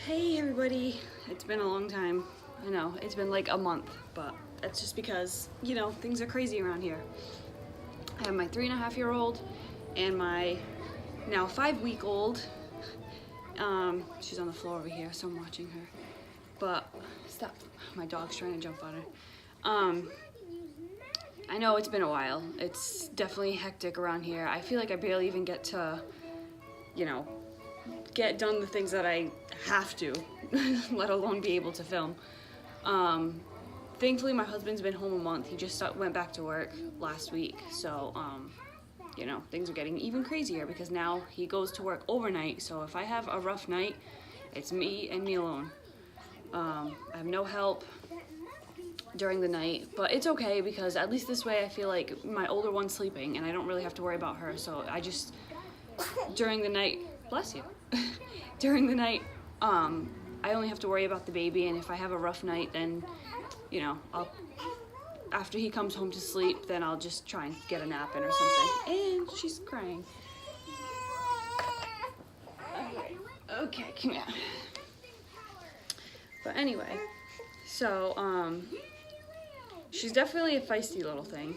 Hey everybody, it's been a long time. I know, it's been like a month, but that's just because, things are crazy around here. I have my 3.5-year-old and my now 5-week-old. She's on the floor over here, so I'm watching her. But, stop, my dog's trying to jump on her. I know it's been a while. It's definitely hectic around here. I feel like I barely even get to, get done the things that I have to, let alone be able to film. Thankfully my husband's been home a month. He just went back to work last week, so things are getting even crazier because now he goes to work overnight, so if I have a rough night, it's me and me alone. I have no help during the night, but it's okay because at least this way I feel like my older one's sleeping and I don't really have to worry about her, so I just, during the night, bless you, during the night, I only have to worry about the baby, and if I have a rough night, then, after he comes home to sleep, then I'll just try and get a nap in or something. And she's crying. Okay, come here. But anyway, so, she's definitely a feisty little thing.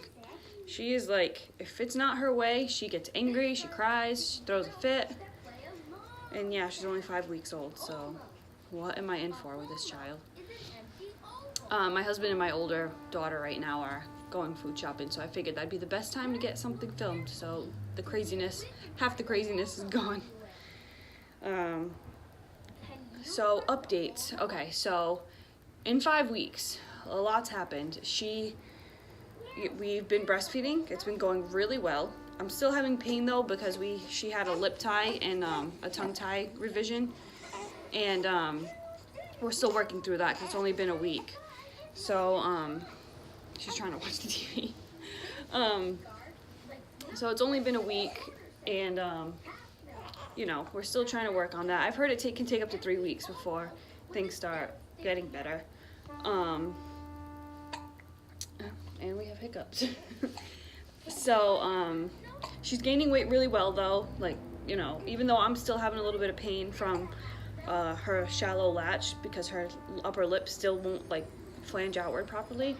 She is like, if it's not her way, she gets angry, she cries, she throws a fit. And yeah, she's only 5 weeks old, so what am I in for with this child? My husband and my older daughter right now are going food shopping, so I figured that'd be the best time to get something filmed, so the craziness, half the craziness is gone. So updates. Okay, so in 5 weeks, a lot's happened. We've been breastfeeding. It's been going really well. I'm still having pain though because she had a lip tie and a tongue tie revision, and we're still working through that because it's only been a week. So she's trying to watch the TV. So it's only been a week, and we're still trying to work on that. I've heard it can take up to 3 weeks before things start getting better. And we have hiccups. So she's gaining weight really well though, even though I'm still having a little bit of pain from her shallow latch because her upper lip still won't flange outward properly.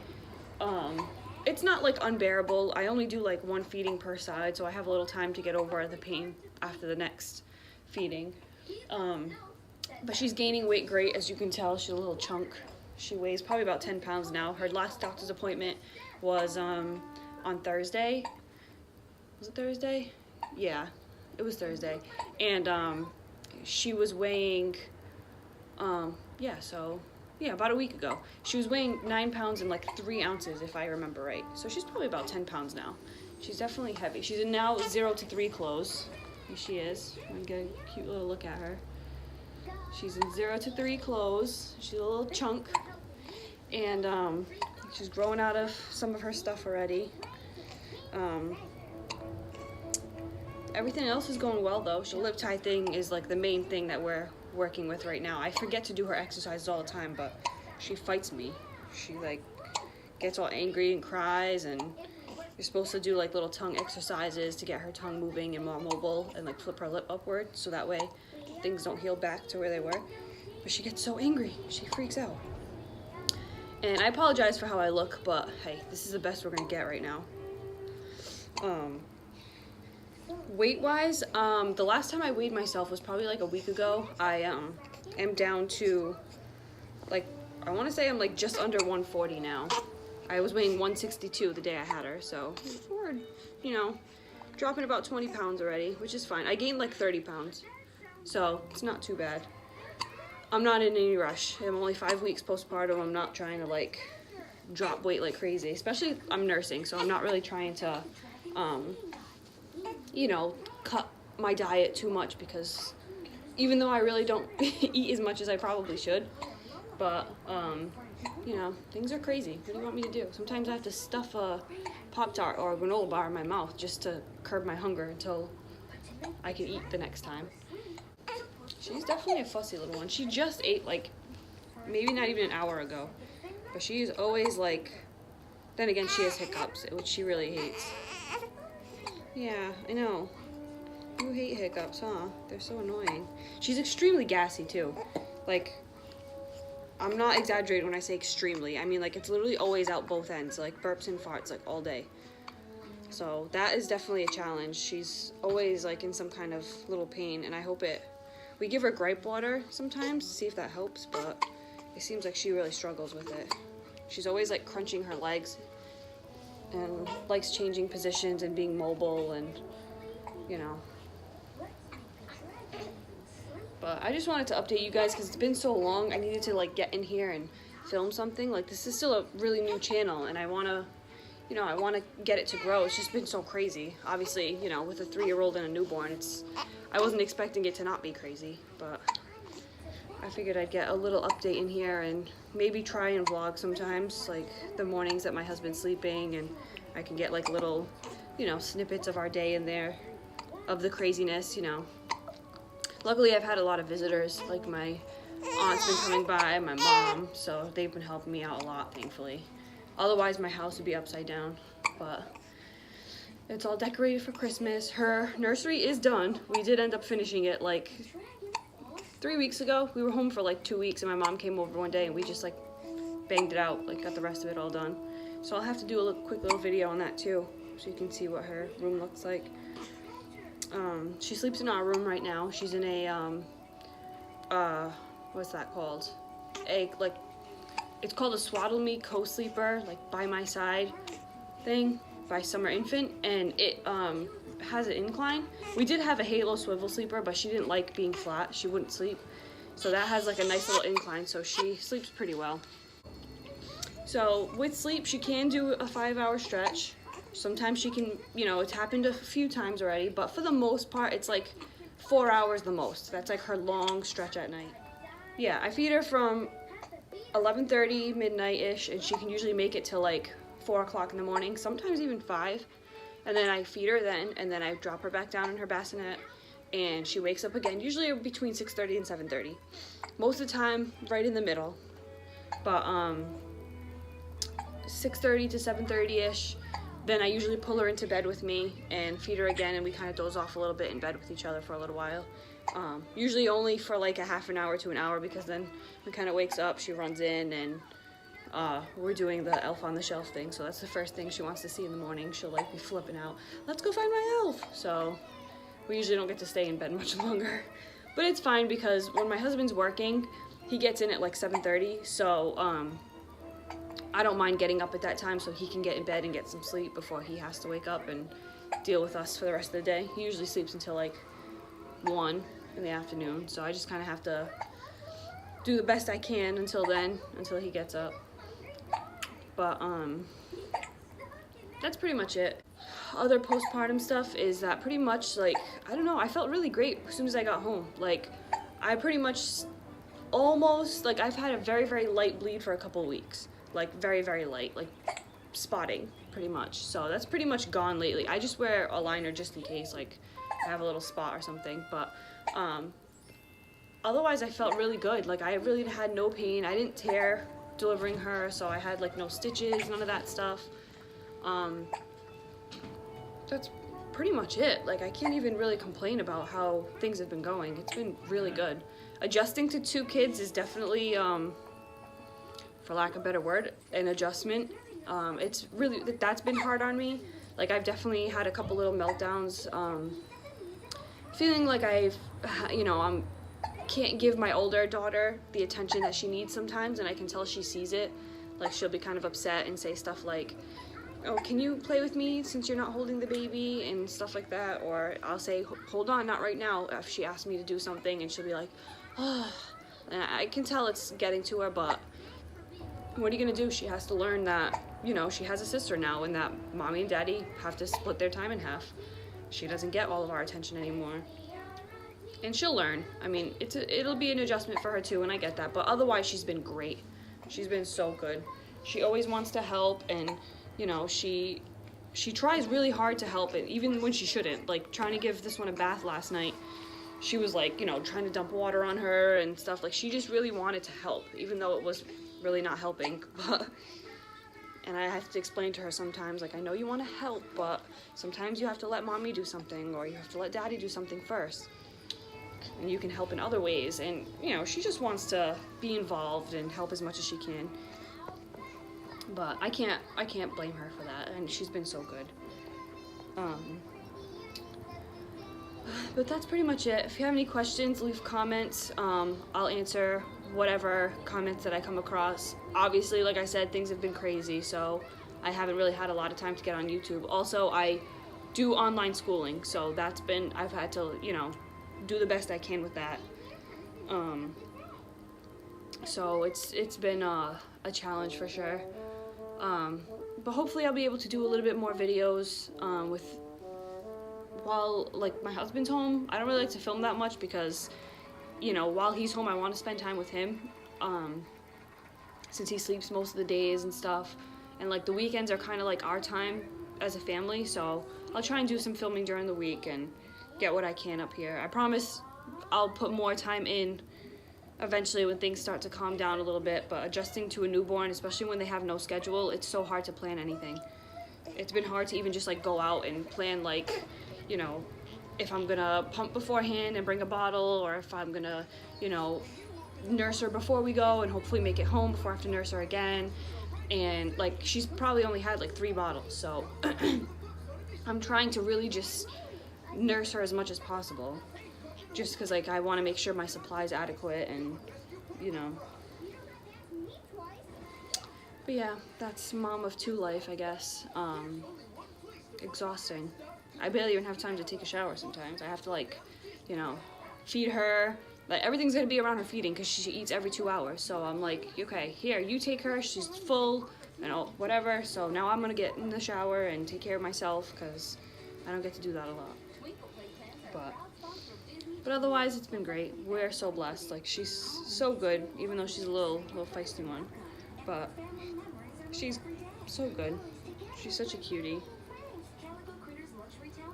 It's not unbearable. I only do one feeding per side, so I have a little time to get over the pain after the next feeding. But she's gaining weight great, as you can tell. She's a little chunk. She weighs probably about 10 pounds now. Her last doctor's appointment was on Thursday. Was it Thursday? Yeah, it was Thursday. And she was weighing, about a week ago. She was weighing 9 pounds and 3 ounces, if I remember right. So she's probably about 10 pounds now. She's definitely heavy. She's in now 0 to 3 clothes. Here she is. I'm gonna get a cute little look at her. She's in 0 to 3 clothes. She's a little chunk. And she's growing out of some of her stuff already. Everything else is going well though. The lip tie thing is the main thing that we're working with right now. I forget to do her exercises all the time, but she fights me. She gets all angry and cries, and you're supposed to do little tongue exercises to get her tongue moving and more mobile, and flip her lip upward so that way things don't heal back to where they were. But she gets so angry, she freaks out. And I apologize for how I look, but hey, this is the best we're gonna get right now. Weight-wise, the last time I weighed myself was probably a week ago. I am down to I want to say I'm just under 140 now. I was weighing 162 the day I had her, so we're dropping about 20 pounds already, which is fine. I gained 30 pounds, so it's not too bad. I'm not in any rush. I'm only 5 weeks postpartum. I'm not trying to drop weight like crazy, especially I'm nursing, so I'm not really trying to cut my diet too much, because even though I really don't eat as much as I probably should, but things are crazy. What do you want me to do? Sometimes I have to stuff a Pop-Tart or a granola bar in my mouth just to curb my hunger until I can eat the next time. She's definitely a fussy little one. She just ate maybe not even an hour ago, but she's always then again she has hiccups, which she really hates. Yeah, I know. You hate hiccups, huh? They're so annoying. She's extremely gassy too. Like, I'm not exaggerating when I say extremely. I mean, like, it's literally always out both ends, like burps and farts, like all day. So that is definitely a challenge. She's always like in some kind of little pain, and I hope we give her gripe water sometimes to see if that helps, but it seems like she really struggles with it. She's always like crunching her legs and likes changing positions and being mobile, and you know. But I just wanted to update you guys because it's been so long. I needed to like get in here and film something. Like, this is still a really new channel, and I want to, you know, I want to get it to grow. It's just been so crazy. Obviously, you know, with a 3-year-old and a newborn, I wasn't expecting it to not be crazy, but I figured I'd get a little update in here and maybe try and vlog sometimes, like the mornings that my husband's sleeping, and I can get like little, you know, snippets of our day in there, of the craziness, you know. Luckily, I've had a lot of visitors, like my aunt's been coming by, my mom, so they've been helping me out a lot, thankfully. Otherwise, my house would be upside down, but it's all decorated for Christmas. Her nursery is done. We did end up finishing it like 3 weeks ago. We were home for like 2 weeks, and my mom came over one day, and we just like banged it out, like got the rest of it all done. So I'll have to do a quick little video on that too, so you can see what her room looks like. She sleeps in our room right now. She's in a, what's that called? It's called a Swaddle Me Co-Sleeper, like by my side thing by Summer Infant, and it has an incline. We did have a Halo swivel sleeper, but she didn't like being flat. She wouldn't sleep. So that has like a nice little incline, so she sleeps pretty well. So with sleep, she can do a 5-hour stretch. Sometimes she can, you know, it's happened a few times already, but for the most part, it's like 4 hours the most. That's like her long stretch at night. Yeah, I feed her from 11:30, midnight-ish, and she can usually make it till like 4 o'clock in the morning, sometimes even 5. And then I feed her then, and then I drop her back down in her bassinet, and she wakes up again, usually between 6:30 and 7:30. Most of the time, right in the middle. But 6:30 to 7:30-ish. Then I usually pull her into bed with me and feed her again, and we kind of doze off a little bit in bed with each other for a little while. Usually only for like a half an hour to an hour, because then when kind of wakes up, she runs in, and we're doing the Elf on the Shelf thing, so that's the first thing she wants to see in the morning. She'll like be flipping out, let's go find my elf. So we usually don't get to stay in bed much longer, but it's fine because when my husband's working, he gets in at like 7:30, so I don't mind getting up at that time so he can get in bed and get some sleep before he has to wake up and deal with us for the rest of the day. He usually sleeps until like 1 in the afternoon, so I just kind of have to do the best I can until then, until he gets up. But that's pretty much it. Other postpartum stuff is that pretty much, like, I don't know, I felt really great as soon as I got home. Like, I pretty much almost, like, I've had a very, very light bleed for a couple weeks. Like, very, very light, like spotting, pretty much. So that's pretty much gone lately. I just wear a liner just in case, like, I have a little spot or something. But otherwise, I felt really good. Like, I really had no pain. I didn't tear delivering her, so I had, like, no stitches, none of that stuff. That's pretty much it. Like, I can't even really complain about how things have been going. It's been really good. Adjusting to 2 kids is definitely, for lack of a better word, an adjustment. It's really, that's been hard on me. Like, I've definitely had a couple little meltdowns, feeling like I can't give my older daughter the attention that she needs sometimes, and I can tell she sees it. Like, she'll be kind of upset and say stuff like, oh, can you play with me since you're not holding the baby, and stuff like that. Or I'll say, hold on, not right now, if she asks me to do something, and she'll be like, oh, and I can tell it's getting to her, but what are you gonna do? She has to learn that, you know, she has a sister now, and that mommy and daddy have to split their time in half. She doesn't get all of our attention anymore. And she'll learn. I mean, it'll be an adjustment for her too, and I get that, but otherwise she's been great. She's been so good. She always wants to help, and, you know, she tries really hard to help, and even when she shouldn't. Like, trying to give this one a bath last night, she was like, you know, trying to dump water on her and stuff. Like, she just really wanted to help, even though it was really not helping. And I have to explain to her sometimes, like, I know you want to help, but sometimes you have to let mommy do something, or you have to let daddy do something first. and you can help in other ways. And you know, she just wants to be involved and help as much as she can. But I can't blame her for that, and she's been so good. But that's pretty much it. If you have any questions, leave comments. I'll answer whatever comments that I come across. Obviously, like I said, things have been crazy, so I haven't really had a lot of time to get on YouTube. Also, I do online schooling, so I've had to, you know, do the best I can with that. So it's been a challenge for sure. But hopefully I'll be able to do a little bit more videos while like my husband's home. I don't really like to film that much because, you know, while he's home I want to spend time with him, since he sleeps most of the days and stuff, and like the weekends are kind of like our time as a family, so I'll try and do some filming during the week and get what I can up here. I promise I'll put more time in eventually when things start to calm down a little bit, but adjusting to a newborn, especially when they have no schedule, it's so hard to plan anything. It's been hard to even just like go out and plan, like, you know, if I'm gonna pump beforehand and bring a bottle, or if I'm gonna, you know, nurse her before we go and hopefully make it home before I have to nurse her again. And like she's probably only had like 3 bottles, so I'm trying to really just nurse her as much as possible, just because like I want to make sure my supply is adequate, and you know. But yeah, that's mom of 2 life, I guess. Exhausting. I barely even have time to take a shower sometimes. I have to, like, you know, feed her. Like, everything's gonna be around her feeding because she eats every 2 hours. So I'm like, okay, here, you take her. She's full, you know, whatever. So now I'm gonna get in the shower and take care of myself because I don't get to do that a lot. But otherwise, it's been great. We're so blessed. Like, she's so good, even though she's a little feisty one. But she's so good. She's such a cutie.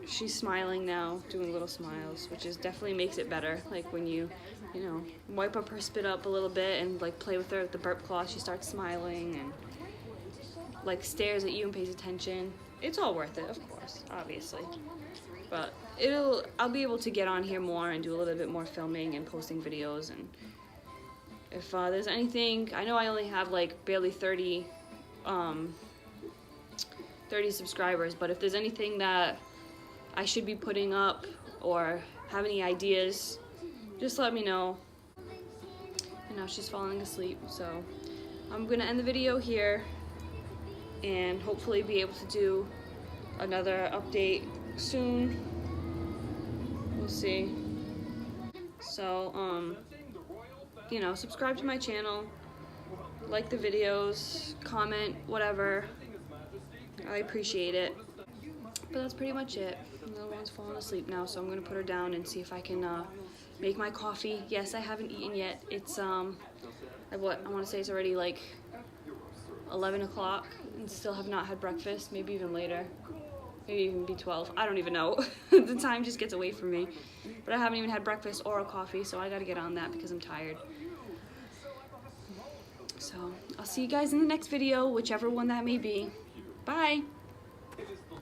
She's smiling now, doing little smiles, which is definitely makes it better. Like when you know, wipe up her spit up a little bit and like play with her with the burp cloth, she starts smiling and like stares at you and pays attention. It's all worth it, of course, obviously. But I'll be able to get on here more and do a little bit more filming and posting videos. And if there's anything, I know I only have like barely 30 subscribers, but if there's anything that I should be putting up or have any ideas, just let me know. And now she's falling asleep, so I'm gonna end the video here and hopefully be able to do another update soon. We'll see. So you know, subscribe to my channel, like the videos, comment, whatever. I appreciate it. But that's pretty much it. The little one's falling asleep now, so I'm gonna put her down and see if I can make my coffee. Yes, I haven't eaten yet. It's I want to say it's already like 11 o'clock and still have not had breakfast. Maybe even later. Maybe even be 12. I don't even know. The time just gets away from me. But I haven't even had breakfast or a coffee, so I gotta get on that because I'm tired. So I'll see you guys in the next video, whichever one that may be. Bye!